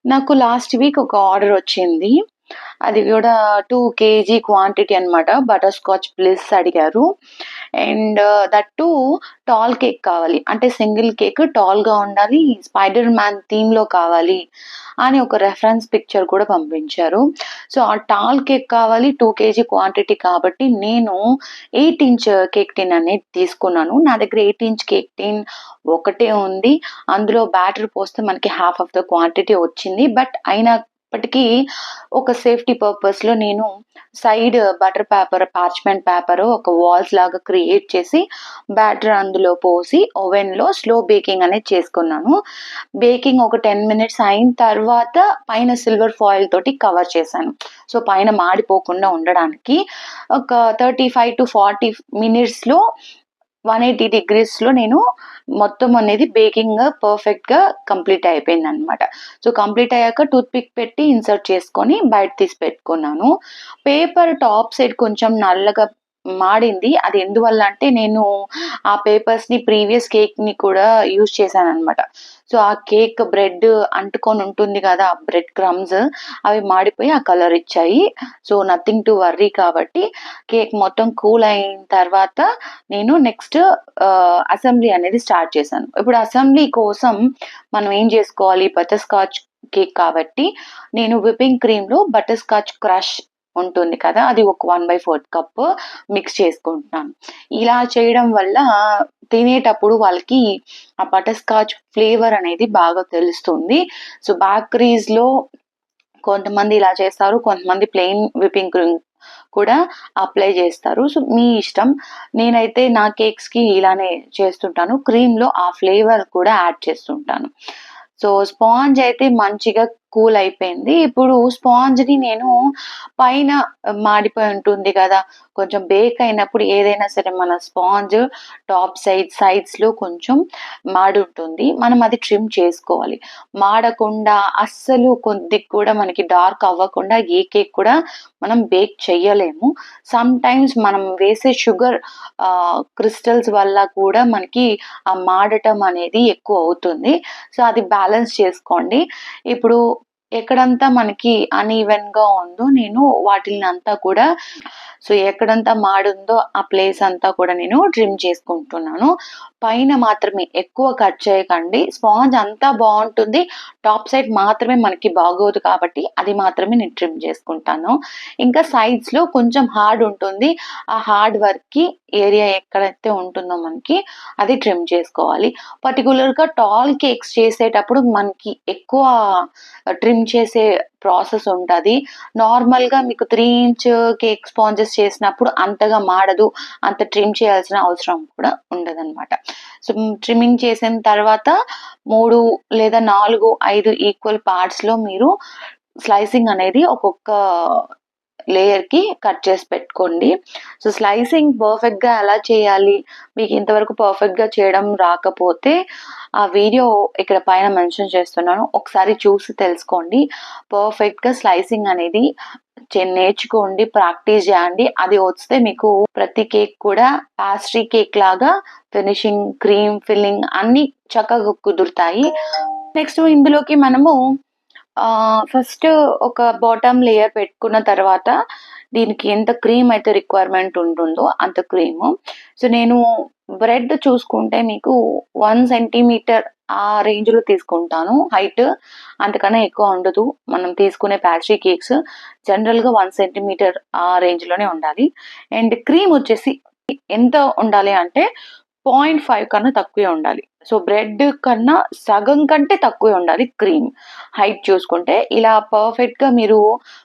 నాకు last week ఒక order వచ్చింది. అది గూడా 2 కేజీ క్వాంటిటీ అనమాట. బటర్ స్కాచ్ బ్లిస్ అడిగారు. And that two tall cake కావాలి. అంటే సింగిల్ కేక్ టాల్‌గా ఉండాలి. స్పైడర్ మ్యాన్ థీమ్‌లో కావాలి అని ఒక రెఫరెన్స్ పిక్చర్ కూడా పంపించారు. సో, ఆ టాల్ కేక్ కావాలి 2 కేజీ క్వాంటిటీ కాబట్టి నేను 8 ఇంచ్ కేక్ టిన్ అనేది తీసుకున్నాను. నా దగ్గర 8 ఇంచ్ కేక్ టిన్ ఒకటే ఉంది. అందులో బ్యాటర్ పోస్తే మనకి హాఫ్ ఆఫ్ ద క్వాంటిటీ వచ్చింది. బట్ అయినప్పటికీ ఒక సేఫ్టీ పర్పస్‌లో నేను side butter paper, parchment paper ఒక వాల్స్ లాగా క్రియేట్ చేసి బ్యాటర్ అందులో పోసి ఓవెన్‌లో స్లో బేకింగ్ అనేది చేసుకున్నాను. బేకింగ్ ఒక 10 మినిట్స్ అయిన తర్వాత పైన సిల్వర్ ఫాయిల్ తోటి కవర్ చేశాను. సో, పైన మాడిపోకుండా ఉండడానికి. ఒక 35-40 మినిట్స్‌లో 180 డిగ్రీస్‌లో నేను మొత్తం అనేది బేకింగ్ పర్ఫెక్ట్‌గా కంప్లీట్ అయిపోయిందనమాట. సో, కంప్లీట్ అయ్యాక టూత్ పిక్ పెట్టి ఇన్సర్ట్ చేసుకొని బయట తీసి పెట్టుకున్నాను. పేపర్ టాప్ సైడ్ కొంచెం నల్లగా మాడింది. అది ఎందువల్ల అంటే నేను ఆ పేపర్స్‌ని ప్రీవియస్ కేక్‌ని కూడా యూజ్ చేశాననమాట. సో, ఆ కేక్ బ్రెడ్ అంటుకొని ఉంటుంది కదా! బ్రెడ్ క్రమ్స్ అవి మాడిపోయి ఆ కలర్ ఇచ్చాయి. సో, నథింగ్ టు వర్రీ కాబట్టి కేక్ మొత్తం కూల్ అయిన తర్వాత నేను నెక్స్ట్ అసెంబ్లీ అనేది స్టార్ట్ చేశాను. ఇప్పుడు అసెంబ్లీ కోసం మనం ఏం చేసుకోవాలి బటర్ స్కాచ్ కేక్ కాబట్టి నేను విప్పింగ్ క్రీమ్‌లో బటర్ స్కాచ్ క్రష్ ఉంటుంది కదా! అది ఒక 1/4 కప్ మిక్స్ చేసుకుంటున్నాను. ఇలా చేయడం వల్ల తినేటప్పుడు వాళ్ళకి ఆ బటర్ స్కాచ్ ఫ్లేవర్ అనేది బాగా తెలుస్తుంది. సో, బేకరీస్‌లో కొంతమంది ఇలా చేస్తారు. కొంతమంది ప్లెయిన్ విప్పింగ్ క్రీమ్ కూడా అప్లై చేస్తారు. సో, మీ ఇష్టం. నేనైతే నా కేక్స్‌కి ఇలానే చేస్తుంటాను. క్రీమ్‌లో ఆ ఫ్లేవర్ కూడా యాడ్ చేస్తుంటాను. సో, స్పాంజ్ అయితే మంచిగా కూల్ అయిపోయింది. ఇప్పుడు స్పాంజ్‌ని నేను పైన మాడిపోయి ఉంటుంది గదా! కొంచెం బేక్ అయినప్పుడు ఏదైనా సరే మన స్పాంజ్ టాప్ సైడ్, సైడ్స్‌లో కొంచెం మాడుంటుంది. మనం అది ట్రిమ్ చేసుకోవాలి. మాడకుండా అస్సలు కొద్దిగా కూడా మనకి డార్క్ అవ్వకుండా ఏ కేక్ కూడా మనం బేక్ చెయ్యలేము. సమ్‌టైమ్స్ మనం వేసే షుగర్ క్రిస్టల్స్ వల్ల కూడా మనకి ఆ మాడటం అనేది ఎక్కువ అవుతుంది. సో, అది బ్యాలెన్స్ చేసుకోండి. ఇప్పుడు ఎక్కడంతా మనకి అన్‌ఈవెన్‌గా ఉందో నేను వాటిల్నంతా కూడా ఎక్కడంతా మాడుందో ఆ ప్లేస్ అంతా కూడా నేను ట్రిమ్ చేసుకుంటున్నాను. పైన మాత్రమే ఎక్కువ కట్ చేయకండి. స్పాంజ్ అంతా బావుంటుంది. టాప్ సైడ్ మాత్రమే మనకి బాగోదు కాబట్టి అది మాత్రమే నేను ట్రిమ్ చేసుకుంటాను. ఇంకా సైడ్స్‌లో కొంచెం హార్డ్ ఉంటుంది. ఆ హార్డ్ వర్క్‌కి ఏరియా ఎక్కడైతే ఉంటుందో మనకి అది ట్రిమ్ చేసుకోవాలి. పర్టిక్యులర్‌గా టాల్ కేక్స్ చేసేటప్పుడు మనకి ఎక్కువ ట్రిమ్ చేసే ప్రాసెస్ ఉంటది. నార్మల్‌గా మీకు 3 ఇంచ్ కేక్ స్పాంజెస్ చేసినప్పుడు అంతగా మాడదు. అంత ట్రిమ్ చేయాల్సిన అవసరం కూడా ఉండదనమాట. సో, ట్రిమ్మింగ్ చేసిన తర్వాత 3 లేదా 4, 5 ఈక్వల్ పార్ట్స్‌లో మీరు స్లైసింగ్ అనేది ఒక్కొక్క లేయర్‌కి కట్ చేసి పెట్టుకోండి. సో, స్లైసింగ్ పర్ఫెక్ట్‌గా ఎలా చేయాలి? మీకు ఇంతవరకు పర్ఫెక్ట్‌గా చేయడం రాకపోతే ఆ వీడియో ఇక్కడ పైన మెన్షన్ చేస్తున్నాను. ఒకసారి చూసి తెలుసుకోండి. పర్ఫెక్ట్‌గా స్లైసింగ్ అనేది నేర్చుకోండి. ప్రాక్టీస్ చేయండి. అది వస్తే మీకు ప్రతి కేక్ కూడా పాస్ట్రీ కేక్ లాగా ఫినిషింగ్, క్రీమ్ ఫిల్లింగ్ అన్నీ చక్కగా కుదురుతాయి. నెక్స్ట్ ఇందులోకి మనము ఫస్ట్ ఒక బాటమ్ లేయర్ పెట్టుకున్న తర్వాత దీనికి ఎంత క్రీమ్ అయితే రిక్వైర్మెంట్ ఉంటుందో అంత క్రీము. సో, నేను బ్రెడ్ చూసుకుంటే మీకు 1 సెంటీమీటర్ ఆ రేంజ్‌లో తీసుకుంటాను హైట్. అంతకన్నా ఎక్కువ ఉండదు. మనం తీసుకునే పాస్ట్రీ కేక్స్ జనరల్‌గా 1 సెంటీమీటర్ ఆ రేంజ్‌లోనే ఉండాలి. అండ్ క్రీమ్ వచ్చేసి ఎంత ఉండాలి అంటే 0.5 కన్నా తక్కువే ఉండాలి. సో, బ్రెడ్ కన్నా సగం కంటే తక్కువే ఉండాలి క్రీమ్. హైట్ చూసుకుంటే ఇలా పర్ఫెక్ట్‌గా మీరు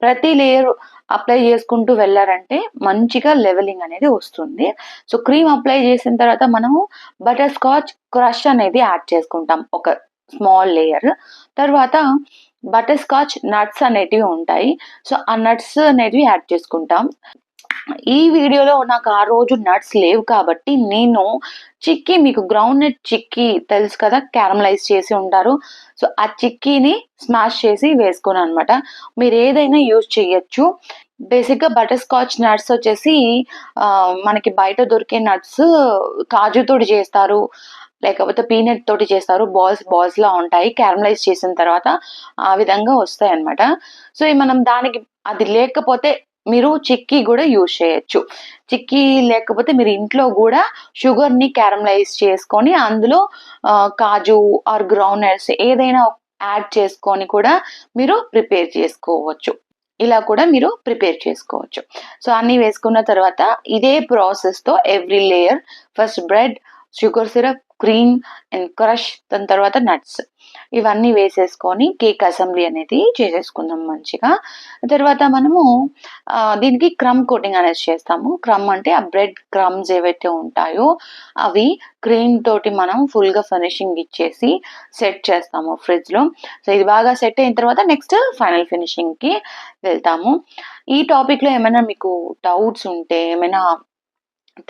ప్రతి లేయర్ అప్లై చేసుకుంటూ వెళ్లారంటే మంచిగా లెవెలింగ్ అనేది వస్తుంది. సో, క్రీమ్ అప్లై చేసిన తర్వాత మనము బటర్ స్కాచ్ క్రష్ అనేది యాడ్ చేసుకుంటాం. ఒక స్మాల్ లేయర్. తర్వాత బటర్ స్కాచ్ నట్స్ అనేటివి ఉంటాయి. సో, ఆ నట్స్ అనేటివి యాడ్ చేసుకుంటాం. ఈ వీడియోలో నాకు ఆ రోజు నట్స్ లేవు కాబట్టి నేను చిక్కీ మీకు గ్రౌండ్ నట్ చిక్కీ తెలుసు కదా! క్యారమలైజ్ చేసి ఉంటారు. సో, ఆ చిక్కీని స్మాష్ చేసి వేసుకున్నాననమాట. మీరేదైనా యూజ్ చేయొచ్చు. బేసిక్‌గా బటర్ స్కాచ్ నట్స్ వచ్చేసి మనకి బయట దొరికే నట్స్ కాజుతోటి చేస్తారు. లేకపోతే పీనట్ తోటి చేస్తారు, బాల్స్ లా ఉంటాయి, క్యారమలైజ్ చేసిన తర్వాత ఆ విధంగా వస్తాయి అన్నమాట. సో మనం దానికి అది లేకపోతే మీరు చిక్కీ కూడా యూజ్ చేయొచ్చు. చిక్కీ లేకపోతే మీరు ఇంట్లో కూడా షుగర్ ని క్యారమలైజ్ చేసుకొని అందులో కాజు ఆర్ గ్రౌండ్ నట్స్ ఏదైనా యాడ్ చేసుకొని కూడా మీరు ప్రిపేర్ చేసుకోవచ్చు. ఇలా కూడా మీరు ప్రిపేర్ చేసుకోవచ్చు. సో అన్ని వేసుకున్న తర్వాత ఇదే ప్రాసెస్ తో every layer first bread, sugar syrup, cream and crush, దాని తర్వాత నట్స్ ఇవన్నీ వేసేసుకొని కేక్ అసెంబ్లీ అనేది చేసేసుకుందాం మంచిగా. తర్వాత మనము దీనికి క్రమ్ కోటింగ్ అనేది చేస్తాము. క్రమ్ అంటే ఆ బ్రెడ్ క్రమ్స్ ఏవైతే ఉంటాయో అవి క్రీమ్ తోటి మనం ఫుల్ గా ఫినిషింగ్ ఇచ్చేసి సెట్ చేస్తాము ఫ్రిడ్జ్ లో. సో ఇది బాగా సెట్ అయిన తర్వాత నెక్స్ట్ ఫైనల్ ఫినిషింగ్ కి వెళ్తాము. ఈ టాపిక్ లో ఏమైనా మీకు డౌట్స్ ఉంటే, ఏమైనా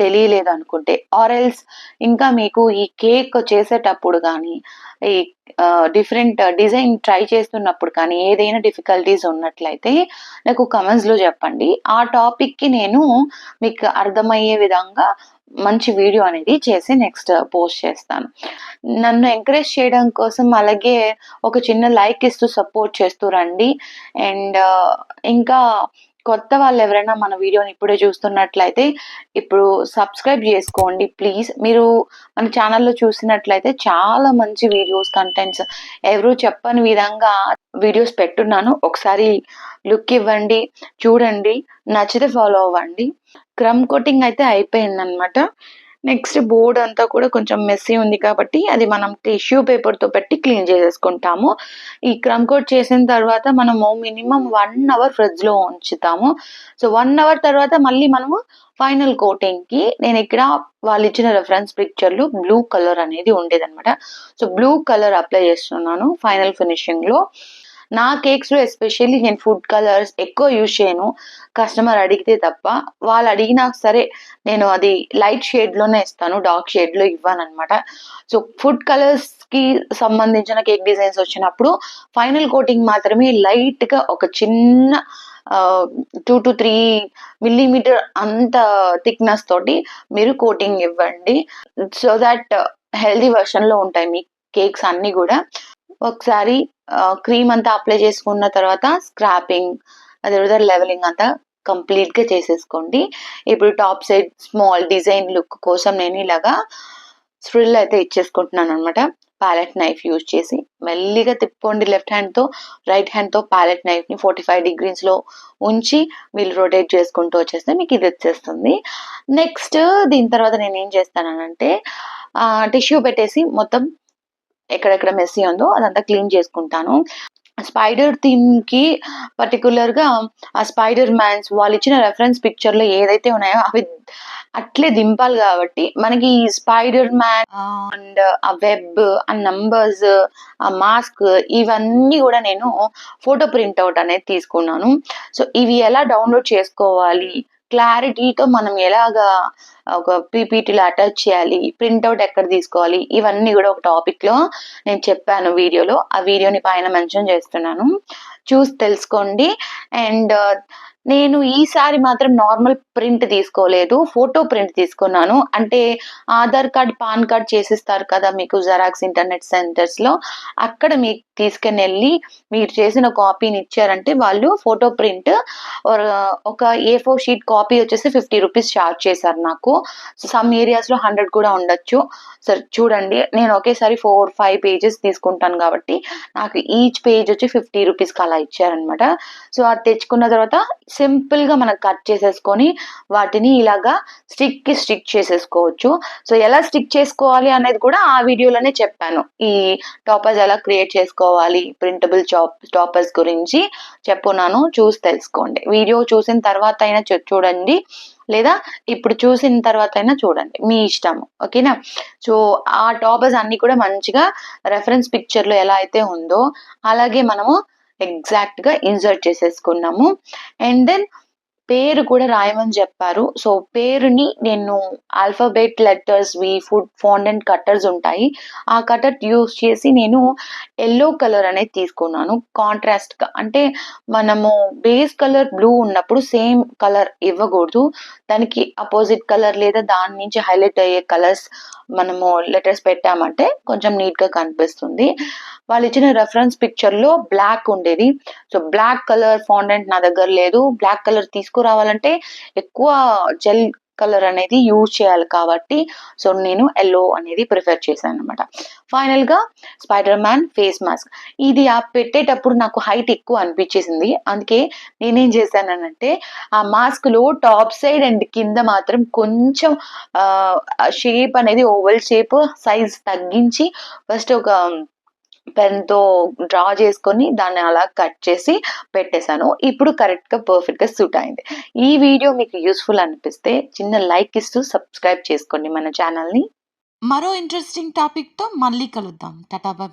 తెలియలేదు అనుకుంటే, ఆరెల్స్ ఇంకా మీకు ఈ కేక్ చేసేటప్పుడు కానీ, ఈ డిఫరెంట్ డిజైన్ ట్రై చేస్తున్నప్పుడు కానీ ఏదైనా డిఫికల్టీస్ ఉన్నట్లయితే నాకు కమెంట్స్ లో చెప్పండి. ఆ టాపిక్ కి నేను మీకు అర్థమయ్యే విధంగా మంచి వీడియో అనేది చేసి నెక్స్ట్ పోస్ట్ చేస్తాను. నన్ను ఎంకరేజ్ చేయడం కోసం అలాగే ఒక చిన్న లైక్ ఇస్తూ సపోర్ట్ చేస్తూ రండి. అండ్ ఇంకా కొత్త వాళ్ళు ఎవరైనా మన వీడియోని ఇప్పుడే చూస్తున్నట్లయితే ఇప్పుడు సబ్స్క్రైబ్ చేసుకోండి ప్లీజ్. మీరు మన ఛానల్లో చూసినట్లయితే చాలా మంచి వీడియోస్, కంటెంట్స్ ఎవరు చెప్పని విధంగా వీడియోస్ పెట్టున్నాను. ఒకసారి లుక్ ఇవ్వండి, చూడండి, నచ్చితే ఫాలో అవ్వండి. క్రమ్ కోటింగ్ అయితే అయిపోయిందనమాట. నెక్స్ట్ బోర్డ్ అంతా కూడా కొంచెం మెస్సీ ఉంది కాబట్టి అది మనం టిష్యూ పేపర్ తో పెట్టి క్లీన్ చేసేసుకుంటాము. ఈ క్రమ్ కోట్ చేసిన తర్వాత మనము మినిమం 1 అవర్ ఫ్రిడ్జ్ లో ఉంచుతాము. సో 1 అవర్ తర్వాత మళ్ళీ మనము ఫైనల్ కోటింగ్ కి, నేను ఇక్కడ వాళ్ళు ఇచ్చిన రెఫరెన్స్ పిక్చర్ లో బ్లూ కలర్ అనేది ఉండేదన్నమాట. సో బ్లూ కలర్ అప్లై చేస్తున్నాను ఫైనల్ ఫినిషింగ్ లో. నా కేక్స్ లో ఎస్పెషల్లీ నేను ఫుడ్ కలర్స్ ఎక్కువ యూజ్ చేయను, కస్టమర్ అడిగితే తప్ప. వాళ్ళు అడిగినా సరే నేను అది లైట్ షేడ్ లోనే ఇస్తాను, డార్క్ షేడ్ లో ఇవ్వను అనమాట. సో ఫుడ్ కలర్స్ కి సంబంధించిన కేక్ డిజైన్స్ వచ్చినప్పుడు ఫైనల్ కోటింగ్ మాత్రమే లైట్ గా ఒక చిన్న 2 to 3 మిల్లీమీటర్ అంత థిక్నెస్ తోటి మీరు కోటింగ్ ఇవ్వండి. సో దట్ హెల్దీ వర్షన్ లో ఉంటాయి మీ కేక్స్ అన్ని కూడా. ఒకసారి క్రీమ్ అంతా అప్లై చేసుకున్న తర్వాత స్క్రాపింగ్, అదే లెవెలింగ్ అంతా కంప్లీట్ గా చేసేసుకోండి. ఇప్పుడు top side small design look కోసం నేను ఇలాగా స్ప్రిల్ అయితే ఇచ్చేసుకుంటున్నాను అనమాట. ప్యాలెట్ నైఫ్ యూజ్ చేసి మెల్లిగా తిప్పుకోండి లెఫ్ట్ హ్యాండ్ తో. రైట్ హ్యాండ్ తో ప్యాలెట్ నైఫ్ ని 45 degrees లో ఉంచి వీళ్ళు రొటేట్ చేసుకుంటూ వచ్చేస్తే మీకు ఇది వచ్చేస్తుంది. నెక్స్ట్ దీని తర్వాత నేను ఏం చేస్తానంటే టిష్యూ పెట్టేసి మొత్తం ఎక్కడెక్కడ మెస్సీ ఉందో అదంతా క్లీన్ చేసుకుంటాను. స్పైడర్ థీమ్ కి పర్టికులర్ గా ఆ స్పైడర్ మ్యాన్స్ వాళ్ళు ఇచ్చిన రెఫరెన్స్ పిక్చర్ లో ఏదైతే ఉన్నాయో అవి అట్లే దింపాలి కాబట్టి మనకి ఈ స్పైడర్ మ్యాన్ అండ్ ఆ వెబ్, ఆ నంబర్స్, ఆ మాస్క్ ఇవన్నీ కూడా నేను ఫోటో ప్రింట్అవుట్ అనేది తీసుకున్నాను. సో ఇవి ఎలా డౌన్లోడ్ చేసుకోవాలి, క్లారిటీతో మనం ఎలాగా ఒక పీపీటీలో అటాచ్ చేయాలి, ప్రింట్అవుట్ ఎక్కడ తీసుకోవాలి, ఇవన్నీ కూడా ఒక టాపిక్ లో నేను చెప్పాను వీడియోలో. ఆ వీడియోని పైన మెన్షన్ చేస్తున్నాను, చూసి తెలుసుకోండి. అండ్ నేను ఈసారి మాత్రం నార్మల్ ప్రింట్ తీసుకోలేదు, ఫోటో ప్రింట్ తీసుకున్నాను. అంటే ఆధార్ కార్డ్, పాన్ కార్డ్ చేసిస్తారు కదా మీకు జెరాక్స్ ఇంటర్నెట్ సెంటర్స్ లో, అక్కడ మీకు తీసుకుని వెళ్ళి మీరు చేసిన కాపీని ఇచ్చారంటే వాళ్ళు ఫోటో ప్రింట్ ఒక A4 షీట్ కాపీ వచ్చేసి 50 రూపీస్ ఛార్జ్ చేశారు నాకు. సమ్ ఏరియాస్ లో 100 కూడా ఉండొచ్చు. సరే చూడండి, నేను ఒకేసారి 4-5 పేజెస్ తీసుకుంటాను కాబట్టి నాకు ఈచ్ పేజ్ వచ్చి 50 రూపీస్ కి అలా ఇచ్చారనమాట. సో అది తెచ్చుకున్న తర్వాత సింపుల్ గా మనం కట్ చేసేసుకొని వాటిని ఇలాగా స్టిక్ చేసేసుకోవచ్చు. సో ఎలా స్టిక్ చేసుకోవాలి అనేది కూడా ఆ వీడియోలోనే చెప్పాను. ఈ టాపర్స్ ఎలా క్రియేట్ చేసుకోవాలి, ప్రింటబుల్ టాపర్స్ గురించి చెప్పున్నాను, చూసి తెలుసుకోండి. వీడియో చూసిన తర్వాత అయినా చూడండి, లేదా ఇప్పుడు చూసిన తర్వాత అయినా చూడండి, మీ ఇష్టం. ఓకేనా? సో ఆ టాపర్స్ అన్ని కూడా మంచిగా రెఫరెన్స్ పిక్చర్ లో ఎలా అయితే ఉందో అలాగే మనము ఎగ్జాక్ట్ గా ఇన్సర్ట్ చేసేసుకున్నాము. అండ్ దెన్ పేరు కూడా రాయమని చెప్పారు. సో, పేరుని నేను ఆల్ఫాబెట్ లెటర్స్‌వి ఫాండెంట్ కట్టర్స్ ఉంటాయి. ఆ కటర్ యూజ్ చేసి నేను యెల్లో కలర్ అనేది తీసుకున్నాను. కాంట్రాస్ట్‌గా అంటే మనము బేస్ కలర్ బ్లూ ఉన్నప్పుడు సేమ్ కలర్ ఇవ్వకూడదు. దానికి అపోజిట్ కలర్ లేదా దాని నుంచి హైలైట్ అయ్యే కలర్స్ మనము లెటర్స్ పెట్టామంటే కొంచెం నీట్‌గా కనిపిస్తుంది. వాళ్ళిచ్చిన రిఫరెన్స్ పిక్చర్‌లో బ్లాక్ ఉండేది. సో, బ్లాక్ కలర్ ఫాండెంట్ నా దగ్గర లేదు. బ్లాక్ కలర్ తీసుకురావాలంటే ఎక్కువ జెల్ కలర్ అనేది యూజ్ చేయాలి కాబట్టి, సో, నేను యెల్లో అనేది ప్రిఫర్ చేశాననమాట. ఫైనల్‌గా స్పైడర్ మ్యాన్ ఫేస్ మాస్క్. ఇది పెట్టేటప్పుడు నాకు హైట్ ఎక్కువ అనిపిచ్చేసింది. అందుకే నేనేం చేశాననంటే, ఆ మాస్క్‌లో టాప్ సైడ్ అండ్ కింద మాత్రం కొంచెం షేప్ అనేది ఓవల్ షేప్ సైజ్ తగ్గించి ఫస్ట్ ఒక పెన్‌తో డ్రా చేసుకొని దాన్ని అలా కట్ చేసి పెట్టేసాను. ఇప్పుడు కరెక్ట్‌గా పర్ఫెక్ట్‌గా సూట్ అయింది. ఈ వీడియో మీకు యూజ్‌ఫుల్ అనిపిస్తే చిన్న లైక్ ఇస్తూ సబ్స్క్రైబ్ చేసుకోండి మన ఛానెల్‌ని. మరో ఇంట్రెస్టింగ్ టాపిక్‌తో మళ్ళీ కలుద్దాం. టాటా! బాయ్!